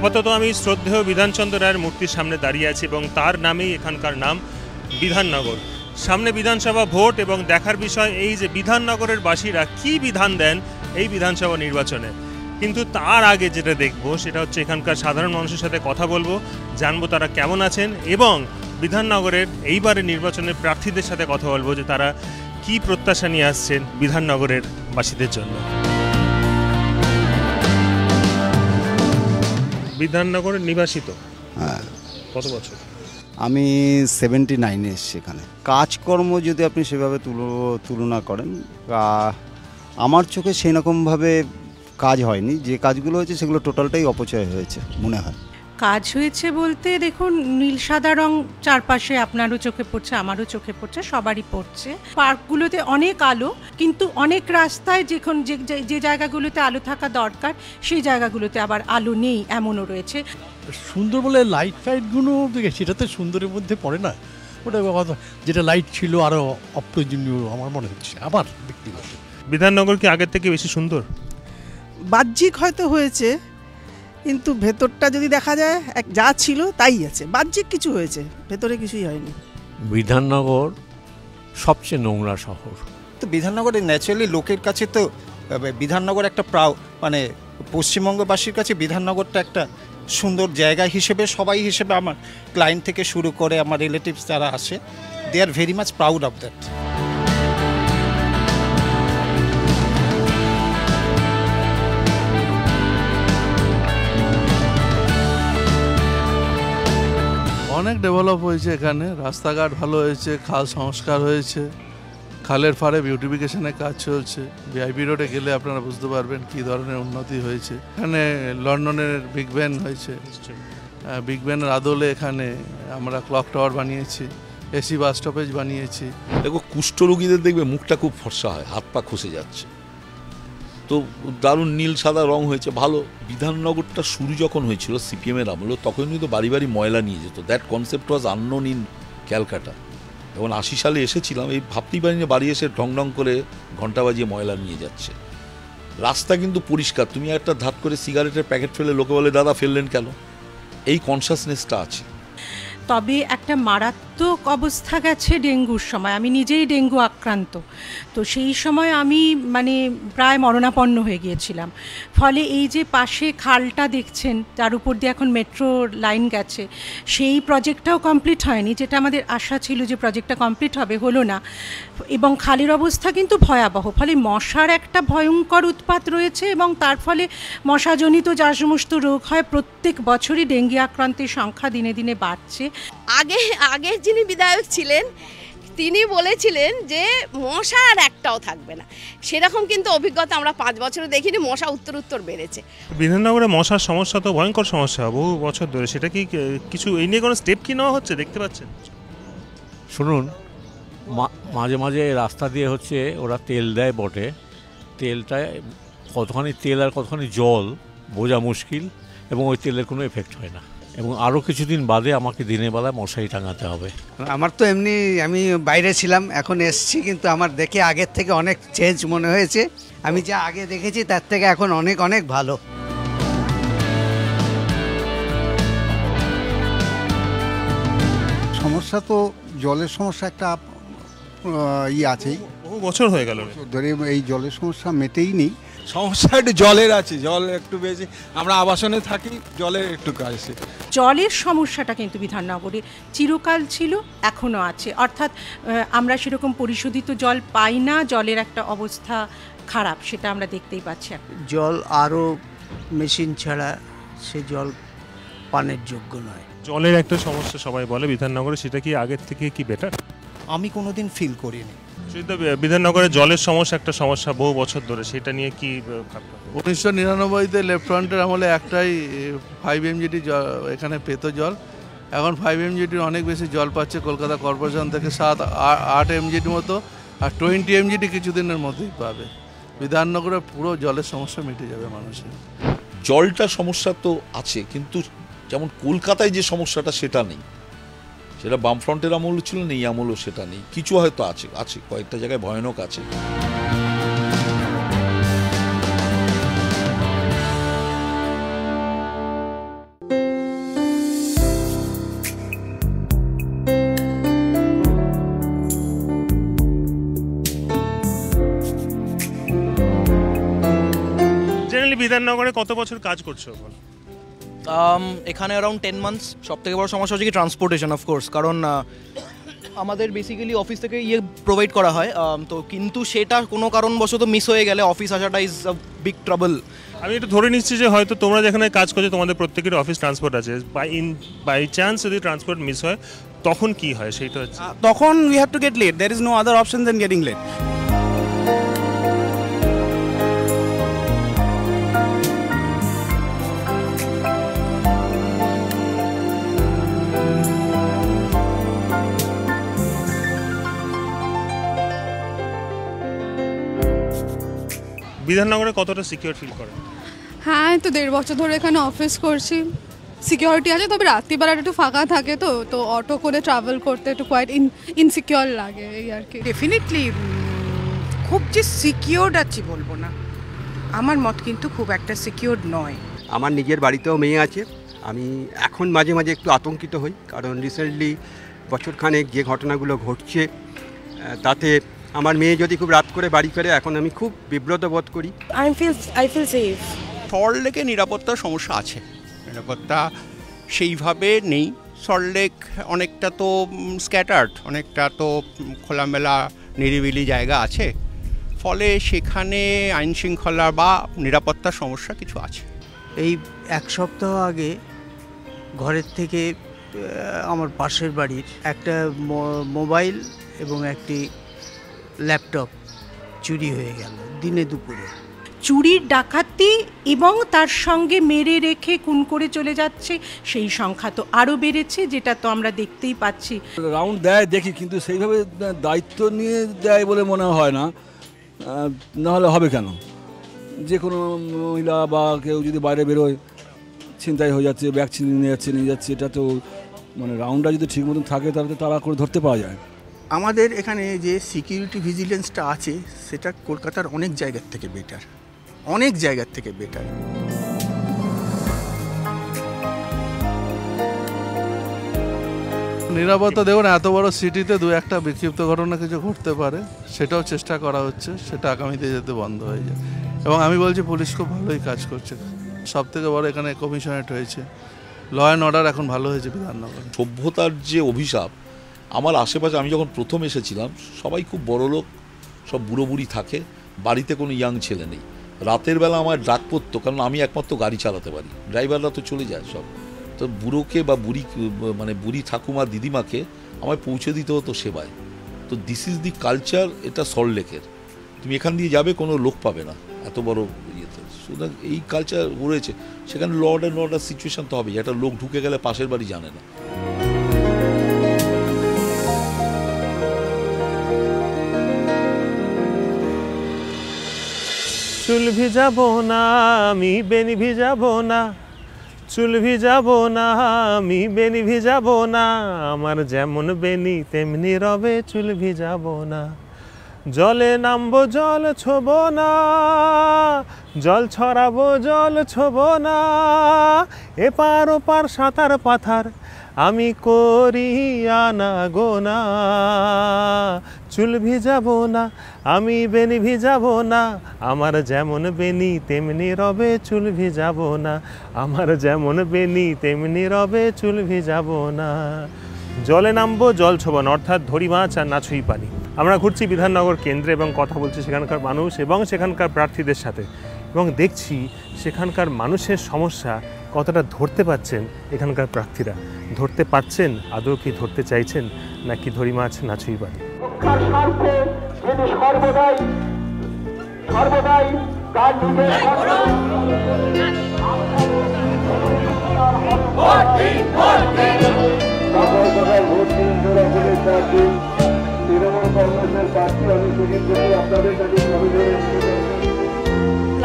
আপাতত আমি শ্রদ্ধেয় বিধানচন্দ্র রায়ের মূর্তির সামনে দাঁড়িয়ে আছি এবং তার নামেই এখানকার নাম বিধাননগর। সামনে বিধানসভা ভোট এবং দেখার বিষয় এই যে বিধাননগরের বাসীরা কি বিধান দেন এই বিধানসভা নির্বাচনে। কিন্তু তার আগে যেটা দেখবো সেটা হচ্ছে এখানকার সাধারণ মানুষের সাথে কথা বলবো, জানবো তারা কেমন আছেন এবং বিধাননগরের এইবারের নির্বাচনের প্রার্থীদের সাথে কথা বলবো যে তারা কি প্রত্যাশা নিয়ে আসছেন বিধাননগরের বাসীদের জন্য। বিধাননগরের নিবাসিত হ্যাঁ। কত বছর? আমি 79-এ এসেছি এখানে। কাজকর্ম যদি আপনি সেভাবে তুলনা করেন, আমার চোখে সেই রকমভাবে কাজ হয়নি। যে কাজগুলো হয়েছে সেগুলো টোটালটাই অপচয় হয়েছে মনে হয়। কাজ হয়েছে বলতে দেখুন, নীল সাদা রং চারপাশে আপনারও চোখে পড়ছে, আমারও চোখে পড়ছে, সবারই পড়ছে। পার্কগুলোতে অনেক আলো, কিন্তু অনেক রাস্তায় যে জায়গাগুলোতে আলো থাকা দরকার সেই জায়গাগুলোতে আবার আলো নেই, এমনও রয়েছে। সুন্দর বলে লাইট ফাইটগুলো দেখে সেটা তো সুন্দরের মধ্যে পড়ে না। ওটা যেটা লাইট ছিল আরও অপ্রয়োজনীয় আমার মনে হচ্ছে আমার ব্যক্তিগত। বিধাননগর কি আগের থেকে বেশি সুন্দর? বাহ্যিক হয়তো হয়েছে, কিন্তু ভেতরটা যদি দেখা যায় যা ছিল তাই আছে। বাহ্যিক কিছু হয়েছে, ভেতরে কিছুই হয়নি। বিধাননগর সবচেয়ে নোংরা শহর। তো বিধাননগরে ন্যাচারালি লোকের কাছে তো বিধাননগর একটা মানে পশ্চিমবঙ্গবাসীর কাছে বিধাননগরটা একটা সুন্দর জায়গা হিসেবে, সবাই হিসেবে, আমার ক্লায়েন্ট থেকে শুরু করে আমার রিলেটিভস যারা আসে, they are very much proud of that. অনেক ডেভেলপ হয়েছে এখানে, রাস্তাঘাট ভালো হয়েছে, খাল সংস্কার হয়েছে, খালের ফারে বিউটিফিকেশনের কাজ চলছে। ভিআইপি রোডে গেলে আপনারা বুঝতে পারবেন কী ধরনের উন্নতি হয়েছে। এখানে লন্ডনের বিগ ব্যান হয়েছে, বিগ ব্যানের আদলে এখানে আমরা ক্লক টাওয়ার বানিয়েছি, এসি বাস স্টপেজ বানিয়েছি। দেখো, কুষ্ঠরোগীদের দেখবে মুখটা খুব ফর্সা হয়, হাত পা খসে যাচ্ছে, তো দারুণ নীল সাদা রং হয়েছে, ভালো। বিধাননগরটা শুরু যখন হয়েছিল সিপিএমের আমলে, তখন কিন্তু বাড়ি বাড়ি ময়লা নিয়ে যেত। That concept was unknown in Calcutta. যখন 80 সালে এসেছিলাম, এই ভাবতেই পারিনি বাড়ি এসে ঢং ঢং করে ঘন্টা বাজিয়ে ময়লা নিয়ে যাচ্ছে। রাস্তা কিন্তু পরিষ্কার, তুমি একটা ধাত করে সিগারেটের প্যাকেট ফেলে লোকে বলে দাদা ফেললেন কেন, এই কনসাসনেসটা আছে। তবে একটা মারাত্মক অবস্থা গেছে ডেঙ্গুর সময়। আমি নিজেই ডেঙ্গু আক্রান্ত, তো সেই সময় আমি প্রায় মরণাপন্ন হয়ে গিয়েছিলাম। ফলে এই যে পাশে খালটা দেখছেন, তার উপর দিয়ে এখন মেট্রো লাইন গেছে, সেই প্রজেক্টটাও কমপ্লিট হয়নি, যেটা আমাদের আশা ছিল যে প্রজেক্টটা কমপ্লিট হবে, হলো না। এবং খালের অবস্থা কিন্তু ভয়াবহ, ফলে মশার একটা ভয়ঙ্কর উৎপাত রয়েছে এবং তার ফলে মশাজনিত যা সমস্ত রোগ হয়, প্রত্যেক বছরই ডেঙ্গি আক্রান্তের সংখ্যা দিনে দিনে বাড়ছে। আগে যিনি বিধায়ক ছিলেন তিনি বলেছিলেন যে মশা আর একটাও থাকবে না, সেরকম কিন্তু অভিজ্ঞতা আমরা 5 বছরে দেখিনি, মশা উত্তর বেড়েছে। বিধাননগরে মশার সমস্যা তো ভয়ঙ্কর সমস্যা বহু বছর ধরে, সেটা কি কিছু এই নিয়ে কোনো স্টেপ কি নেওয়া হচ্ছে দেখতে পাচ্ছেন? শুনুন, মাঝে মাঝে রাস্তা দিয়ে হচ্ছে ওরা তেল দেয় বটে, তেলটায় কতখানি তেল আর কতখানি জল বোঝা মুশকিল, এবং ওই তেলের কোনো এফেক্ট হয় না। এবং আরও কিছুদিন বাদে আমাকে দিনের বেলায় মশারি টাঙাতে হবে। আমার তো এমনি, আমি বাইরে ছিলাম, এখন এসছি, কিন্তু আমার দেখে আগের থেকে অনেক চেঞ্জ মনে হয়েছে। আমি যা আগে দেখেছি তার থেকে এখন অনেক অনেক ভালো। সমস্যা তো জলের সমস্যা একটা আছেই, বহু বছর হয়ে গেল ধরে এই জলের সমস্যা মেটেই নেই। সমস্যা একটু জলের আছে, জল একটু বেশি, আমরা আবাসনে থাকি, জলের একটু কাজ। জলের সমস্যাটা কিন্তু বিধাননগরে চিরকাল ছিল, এখনও আছে। অর্থাৎ আমরা সেরকম পরিশোধিত জল পাই না, জলের একটা অবস্থা খারাপ, সেটা আমরা দেখতেই পাচ্ছি। জল আরও মেশিন ছাড়া সে জল পানের যোগ্য নয়। জলের একটা সমস্যা সবাই বলে বিধাননগরে, সেটা কি আগের থেকে কি বেটার? আমি কোনোদিন ফিল করিনি। বিধাননগরে জলের সমস্যা একটা সমস্যা বহু বছর ধরে, সেটা নিয়ে কি? 1999-তে লেফট ফ্রন্টের আমলে একটাই 5 MGD এখানে পেত জল, এখন 5 MGDর অনেক বেশি জল পাচ্ছে কলকাতা কর্পোরেশন থেকে, 7-8 MGD মতো, আর 20 MGD কিছুদিনের মধ্যেই পাবে। বিধাননগরে পুরো জলের সমস্যা মিটে যাবে মানুষের। জলটা সমস্যা তো আছে, কিন্তু যেমন কলকাতায় যে সমস্যাটা সেটা নেই, সেটা বামফ্রন্টের আমল ছিল, নেই আমলও সেটা নেই। কিছু হয়তো আছে, কয়েকটা জায়গায় ভয়ানক আছে। জেনারেলি বিধাননগরে কত বছর কাজ করছো বল? এখানে অ্যারাউন্ড 10 মান্থস। সবথেকে বড় সমস্যা হচ্ছে কি ট্রান্সপোর্টেশন, অফকোর্স, কারণ আমাদের বেসিক্যালি অফিস থেকে প্রোভাইড করা হয়, তো কিন্তু সেটা কোনো কারণবশত মিস হয়ে গেলে অফিস আসাটা ইজ আ বিগ ট্রাবল। আমি একটু ধরে নিচ্ছি যে হয়তো তোমরা যেখানে কাজ করছো তোমাদের প্রত্যেকের অফিস ট্রান্সপোর্ট আছে, বাই চান্স যদি ট্রান্সপোর্ট মিস হয় তখন কি হয় সেইটা হচ্ছে তখন we have to get late, there is no other option than getting late. বিধাননগরে কতটা সিকিউর ফিল করেন? হ্যাঁ, তো 1.5 বছর ধরে এখানে অফিস করছি, সিকিউরিটি আছে, তবে রাত্রিবেলাটা একটু ফাঁকা থাকে, তো অটো করে ট্রাভেল করতে একটু কোয়াইট ইনসিকিউর লাগে এই আর কি। ডেফিনেটলি খুব যে সিকিউরড আছি বলবো না, আমার মত কিন্তু খুব একটা সিকিউরড নয়। আমার নিজের বাড়িতেও মেয়ে আছে, আমি এখন মাঝে মাঝে একটু আতঙ্কিত হই, কারণ রিসেন্টলি বছরখানেক যে ঘটনাগুলো ঘটছে তাতে আমার মেয়ে যদি খুব রাত করে বাড়ি ফেরে এখন আমি খুব বিব্রত বোধ করি। I feel safe. সল্টলেকে নিরাপত্তার সমস্যা আছে, নিরাপত্তা সেইভাবে নেই। সল্টলেক অনেকটা তো স্ক্যাটার্ড, অনেকটা তো খোলামেলা নিরিবিলি জায়গা আছে, ফলে সেখানে আইন শৃঙ্খলা বা নিরাপত্তার সমস্যা কিছু আছে। এই 1 সপ্তাহ আগে ঘরের থেকে আমার পাশের বাড়ির একটা মোবাইল এবং একটি ল্যাপটপ চুরি হয়ে গেল দিনে দুপুরে। চুরির ডাকাতি এবং তার সঙ্গে মেরে রেখে খুন করে চলে যাচ্ছে সেই সংখ্যা তো আরও বেড়েছে, যেটা তো আমরা দেখতেই পাচ্ছি। রাউন্ড দেয় দেখি, কিন্তু সেইভাবে দায়িত্ব নিয়ে দেয় বলে মনে হয় না, নাহলে হবে কেন? যে কোনো মহিলা বা কেউ যদি বাইরে বেরোয় ছিনতাই হয়ে যাচ্ছে, ব্যাগ ছিনিয়ে নিয়ে যাচ্ছে, এটা তো মানে রাউন্ডটা যদি ঠিক মতন থাকে তাহলে তো তাড়া করে ধরতে পাওয়া যায়। আমাদের এখানে যে সিকিউরিটি ভিজিলেন্সটা আছে সেটা কলকাতার অনেক জায়গার থেকে বেটার, অনেক জায়গার থেকে বেটার। নিরাপত্তা দেখুন, এত বড় সিটিতে 2-1টা বিক্ষিপ্ত ঘটনা কিছু ঘটতে পারে, সেটাও চেষ্টা করা হচ্ছে, সেটা আগামীতে যাতে বন্ধ হয়ে যায়। এবং আমি বলছি পুলিশ খুব ভালোই কাজ করছে, সব থেকে বড় এখানে কমিশনারেট হয়েছে, ল অ্যান্ড অর্ডার এখন ভালো হয়েছে বিধাননগরে। সভ্যতার যে অভিশাপ, আমার আশেপাশে আমি যখন প্রথম এসেছিলাম সবাই খুব বড় লোক, সব বুড়ো বুড়ি থাকে, বাড়িতে কোনো ইয়াং ছেলে নেই। রাতের বেলা আমার ডাক পড়তো, কারণ আমি একমাত্র গাড়ি চালাতে পারি, ড্রাইভাররা তো চলে যায় সব, তো বুড়োকে বা বুড়ি ঠাকুমা দিদিমাকে আমায় পৌঁছে দিতে হতো সেবায়। তো দিস ইজ দি কালচার, এটা সল্টলেকের। তুমি এখান দিয়ে যাবে কোনো লোক পাবে না এত বড় ইয়েতে, সুতরাং এই কালচার রয়েছে। সেখানে ল অ্যান্ড অর্ডার সিচুয়েশন তো হবে, একটা লোক ঢুকে গেলে পাশের বাড়ি জানে না। চুল ভিজাবো না আমি বেনি ভিজাবো না, চুল ভিজাবো না আমি বেনি ভিজাবো না, আমার যেমন বেনি তেমনি রবে চুল ভিজাবো না, জলে নামবো জল ছোবো না, জল ছড়াবো জল ছোবো না, এপার ওপার সাঁতার পাথার আমি করি আনা গোনা, চুল ভিজাবো না আমি বেনি ভিজাবো না, আমার যেমন বেনি তেমনি রবে চুল ভিজাবো না, আমার যেমন বেনি তেমনি রবে চুল ভিজাবো না, জলে নামবো জল ছোবো না, অর্থাৎ ধরি মাছ আর না ছুঁই পানি। আমরা ঘুরছি বিধাননগর কেন্দ্রে এবং কথা বলছি সেখানকার মানুষ এবং সেখানকার প্রার্থীদের সাথে, এবং দেখছি সেখানকার মানুষের সমস্যা কতটা ধরতে পাচ্ছেন এখানকার প্রার্থীরা। ধরতে পারছেন, আদৌ কি ধরতে চাইছেন, নাকি ধরি মাছ না ছুঁই পানি?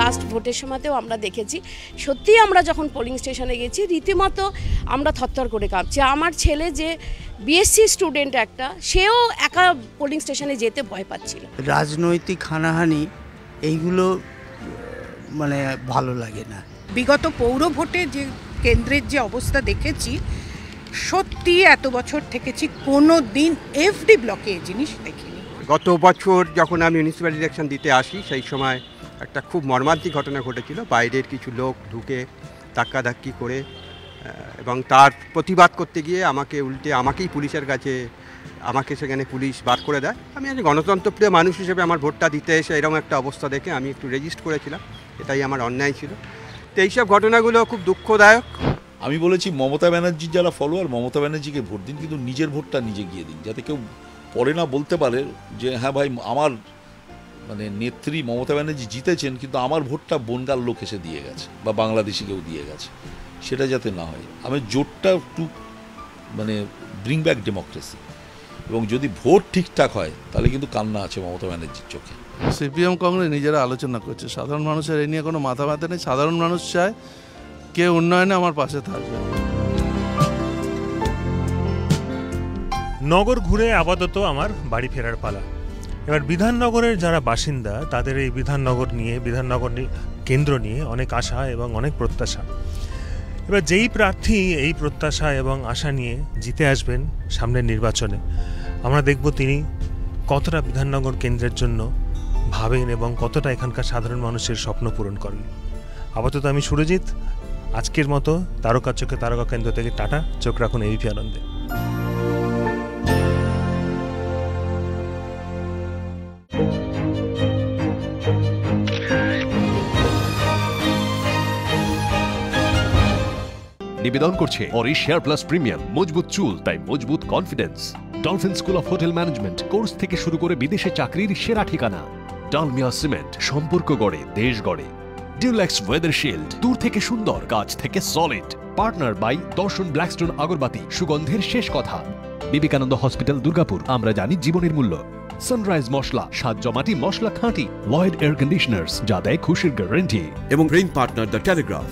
লাস্ট ভোটের সময়তেও আমরা দেখেছি, সত্যিই আমরা যখন পোলিং স্টেশনে গেছি রীতিমতো আমরা থরথর করে কাঁপছি। আমার ছেলে যে বিএসসি স্টুডেন্ট একটা, সেও একা পোলিং স্টেশনে যেতে ভয় পাচ্ছিল। রাজনৈতিক হানাহানি এইগুলো মানে ভালো লাগে না। বিগত পৌর ভোটে যে কেন্দ্রের যে অবস্থা দেখেছি, সত্যি এত বছর থেকেছি কোনো দিন এফডি ব্লকে এই জিনিস দেখিনি। গত বছর যখন আমি মিউনিসিপ্যাল ইলেকশন দিতে আসি সেই সময় একটা খুব মর্মান্তিক ঘটনা ঘটেছিল। বাইরের কিছু লোক ঢুকে ধাক্কাধাক্কি করে এবং তার প্রতিবাদ করতে গিয়ে আমাকেই পুলিশের কাছে আমাকে সেখানে পুলিশ বার করে দেয়। আমি আজ গণতন্ত্রপ্রিয় মানুষ হিসেবে আমার ভোটটা দিতে এসে এরকম একটা অবস্থা দেখে আমি একটু রেজিস্ট করেছিলাম, এটাই আমার অন্যায় ছিল। তো এইসব ঘটনাগুলো খুব দুঃখদায়ক। আমি বলেছি মমতা ব্যানার্জির যারা ফলোয়ার মমতা ব্যানার্জিকে ভোট দিন, কিন্তু নিজের ভোটটা নিজে গিয়ে দিন, যাতে কেউ পরে না বলতে পারে যে হ্যাঁ ভাই আমার নেত্রী মমতা ব্যানার্জি জিতেছেন কিন্তু আমার ভোটটা বনগাঁর লোক এসে দিয়ে গেছে বা বাংলাদেশি কেউ দিয়ে গেছে, সেটা যাতে না হয়। আমি জোটটা একটু ব্রিং ব্যাক ডেমোক্রেসি, এবং যদি ভোট ঠিকঠাক হয় তাহলে কিন্তু কান্না আছে মমতা ব্যানার্জির চোখে। সিপিএম কংগ্রেস নিজেরা আলোচনা করছে, সাধারণ মানুষের এই নিয়ে কোনো মাথা ব্যথা নেই। সাধারণ মানুষ চায় কে উন্নয়নে আমার পাশে থাকবে। নগর ঘুরে আপাতত আমার বাড়ি ফেরার পালা। এবার বিধাননগরের যারা বাসিন্দা তাদের এই বিধাননগর কেন্দ্র নিয়ে অনেক আশা এবং অনেক প্রত্যাশা। এবার যেই প্রার্থী এই প্রত্যাশা এবং আশা নিয়ে জিতে আসবেন সামনের নির্বাচনে, আমরা দেখব তিনি কতটা বিধাননগর কেন্দ্রের জন্য ভাবেন এবং কতটা এখানকার সাধারণ মানুষের স্বপ্ন পূরণ করেন। আপাতত আমি সুরজিৎ, আজকের মতো তারকা চোখে তারকা কেন্দ্র থেকে টাটা। চোখ রাখুন এবিপি আনন্দে। নিবেদন করছে অরিশ হেয়ার প্লাস প্রিমিয়াম, মজবুত চুল তাই মজবুত confidence. Dolphin school of hotel management course থেকে শুরু করে বিদেশে চাকরির সেরা ঠিকানা। ডালমিয়া সিমেন্ট, সম্পর্ক গড়ে দেশ গড়ে। ডিউলেক্স ওয়েদার শিল্ড, দূর থেকে সুন্দর কাছ থেকে সলিড। পার্টনার বাই দর্শন ব্ল্যাকস্টোন আগরবাতি, সুগন্ধের শেষ কথা। বিবেকানন্দ হসপিটাল দুর্গাপুর, আমরা জানি জীবনের মূল্য। সানরাইজ মশলা, স্বাদ জমাটি মশলা খাঁটি। লয়েড এয়ার কন্ডিশনার্স, যা দেয় খুশির গ্যারান্টি। এবং রিং পার্টনার দ্য টেলিগ্রাফ।